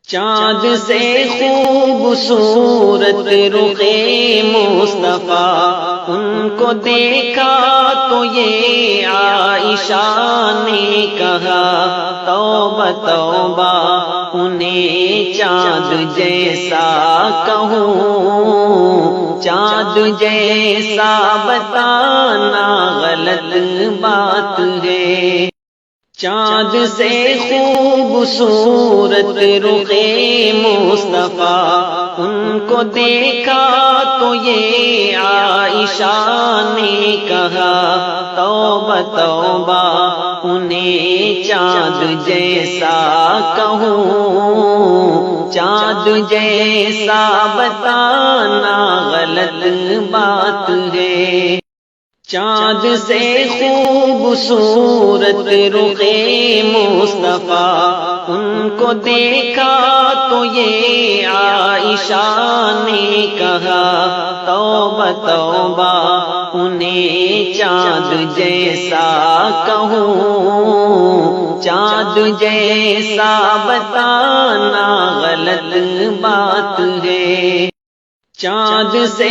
چاند سے خوبصورت رخ مصطفیٰ، ان کو دیکھا تو یہ عائشہ نے کہا توبہ توبہ انہیں چاند جیسا کہوں، چاند جیسا بتانا غلط بات ہے۔ چاند سے خوبصورت رخ مصطفیٰ، ان کو دیکھا تو یہ عائشہ نے کہا توبہ توبہ انہیں چاند جیسا کہوں، چاند جیسا بتانا غلط بات ہے۔ چاند سے خوبصورت رخ مصطفیٰ، ان کو دیکھا تو یہ عائشہ نے کہا توبہ توبہ انہیں چاند جیسا کہوں، چاند جیسا بتانا غلط بات ہے۔ چاند سے